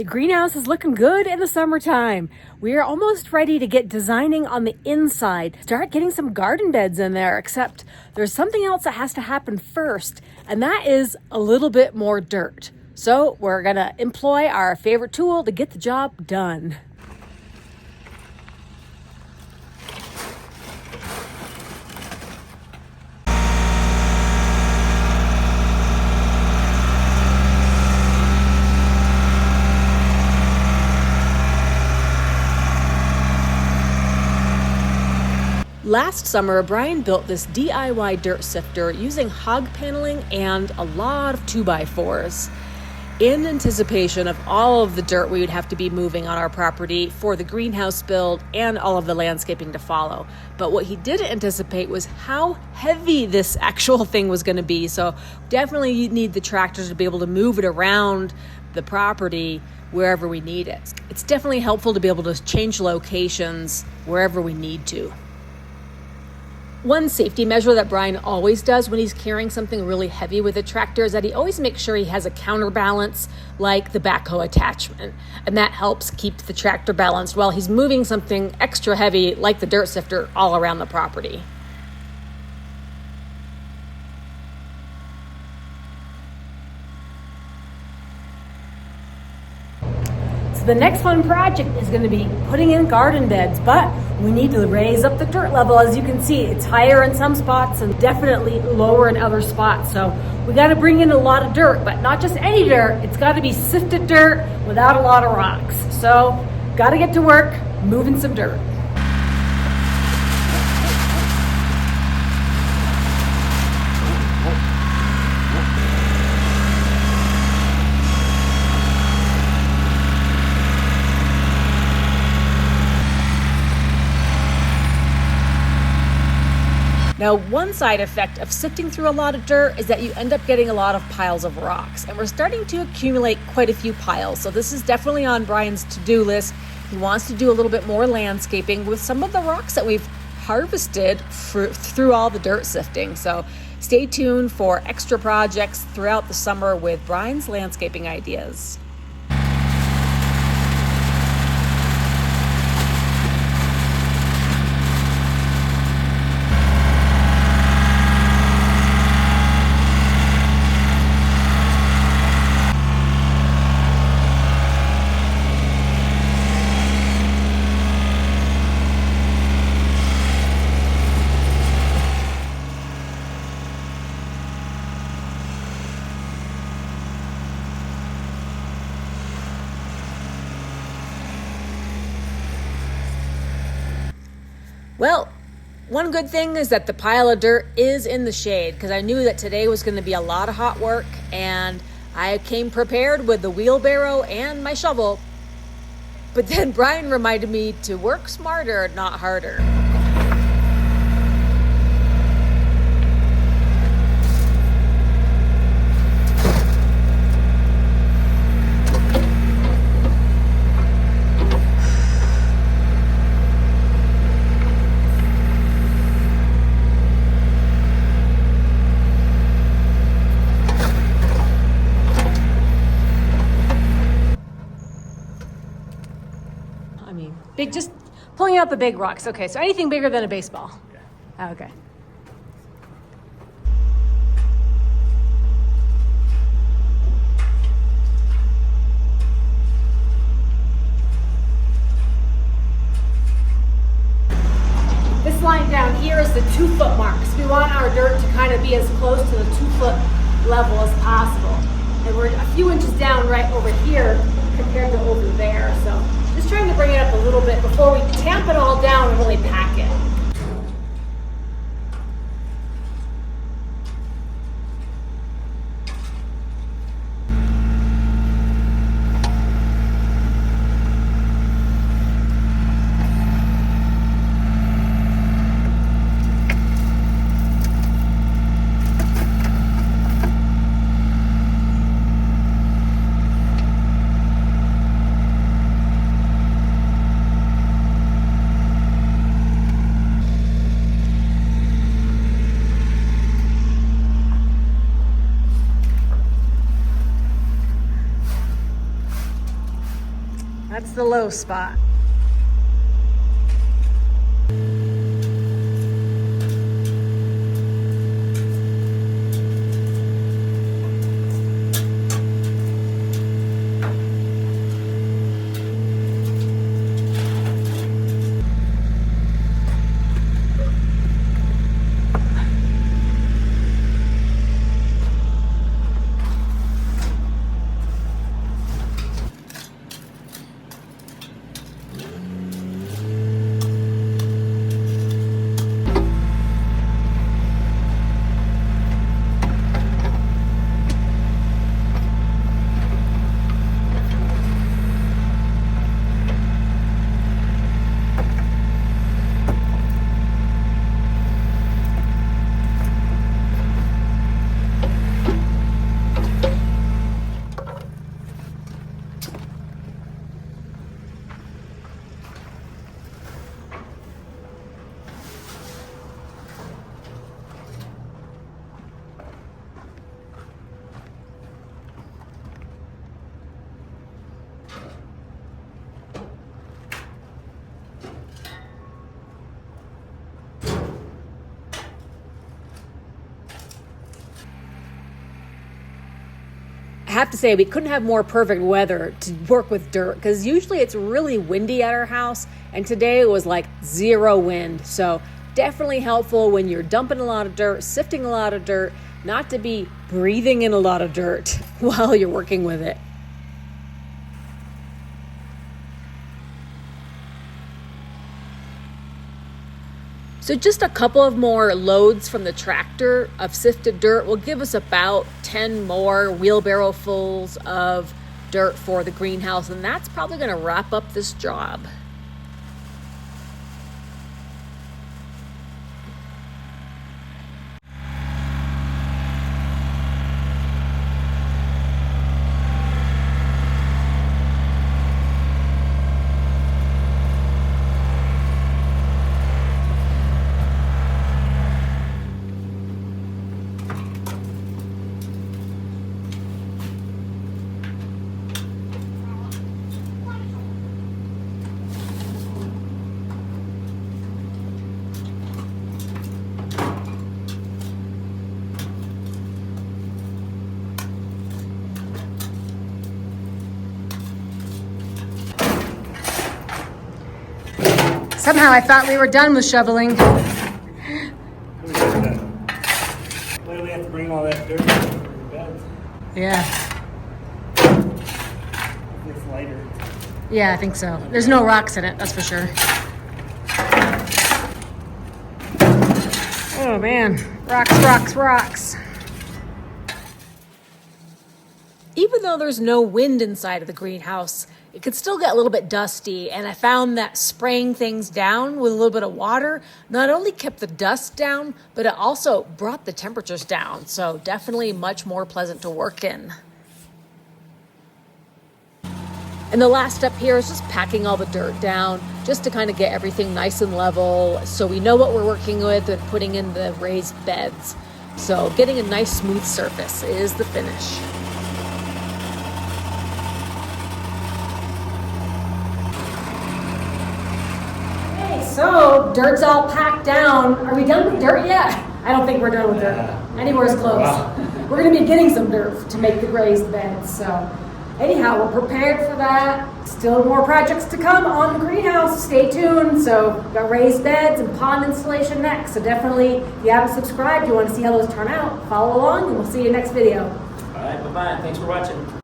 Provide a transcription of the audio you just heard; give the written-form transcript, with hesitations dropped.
The greenhouse is looking good in the summertime. We are almost ready to get designing on the inside. Start getting some garden beds in there, except there's something else that has to happen first, and that is a little bit more dirt. So we're gonna employ our favorite tool to get the job done. Last summer, Brian built this DIY dirt sifter using hog paneling and a lot of 2x4s in anticipation of all of the dirt we would have to be moving on our property for the greenhouse build and all of the landscaping to follow. But what he didn't anticipate was how heavy this actual thing was going to be. So definitely you need the tractors to be able to move it around the property wherever we need it. It's definitely helpful to be able to change locations wherever we need to. One safety measure that Brian always does when he's carrying something really heavy with a tractor is that he always makes sure he has a counterbalance like the backhoe attachment. And that helps keep the tractor balanced while he's moving something extra heavy like the dirt sifter all around the property. So the next fun project is going to be putting in garden beds, but we need to raise up the dirt level. As you can see, it's higher in some spots and definitely lower in other spots. So we got to bring in a lot of dirt, but not just any dirt. It's got to be sifted dirt without a lot of rocks. So got to get to work moving some dirt. Now, one side effect of sifting through a lot of dirt is that you end up getting a lot of piles of rocks, and we're starting to accumulate quite a few piles. So this is definitely on Brian's to-do list. He wants to do a little bit more landscaping with some of the rocks that we've harvested through all the dirt sifting. So stay tuned for extra projects throughout the summer with Brian's landscaping ideas. Well, one good thing is that the pile of dirt is in the shade, because I knew that today was going to be a lot of hot work, and I came prepared with the wheelbarrow and my shovel. But then Brian reminded me to work smarter, not harder. Big, just pulling out the big rocks. Okay, so anything bigger than a baseball. Yeah. Okay. This line down here is the 2-foot mark. So we want our dirt to kind of be as close to the 2-foot level as possible. And we're a few inches down right over here compared to over there. So just trying to bring it up a little bit before we tamp it all down and really pack it. That's the low spot. I have to say, we couldn't have more perfect weather to work with dirt because usually it's really windy at our house, and today it was like 0 wind. So definitely helpful when you're dumping a lot of dirt, sifting a lot of dirt, not to be breathing in a lot of dirt while you're working with it. So just a couple of more loads from the tractor of sifted dirt will give us about 10 more wheelbarrow fulls of dirt for the greenhouse, and that's probably going to wrap up this job. Somehow I thought we were done with shoveling. Why do we have to bring all that dirt over the beds? Yeah. It's lighter. Yeah, I think so. There's no rocks in it, that's for sure. Oh man, rocks, rocks, rocks. Even though there's no wind inside of the greenhouse, it could still get a little bit dusty, and I found that spraying things down with a little bit of water not only kept the dust down, but it also brought the temperatures down, so definitely much more pleasant to work in. And the last step here is just packing all the dirt down, just to kind of get everything nice and level so we know what we're working with and putting in the raised beds. So getting a nice smooth surface is the finish. So, dirt's all packed down. Are we done with dirt yet? I don't think we're done with dirt. Anywhere's close. Wow. We're going to be getting some dirt to make the raised beds. So, anyhow, we're prepared for that. Still more projects to come on the greenhouse. Stay tuned. So, we've got raised beds and pond installation next. So, definitely, if you haven't subscribed, you want to see how those turn out, follow along, and we'll see you next video. All right, bye-bye. Thanks for watching.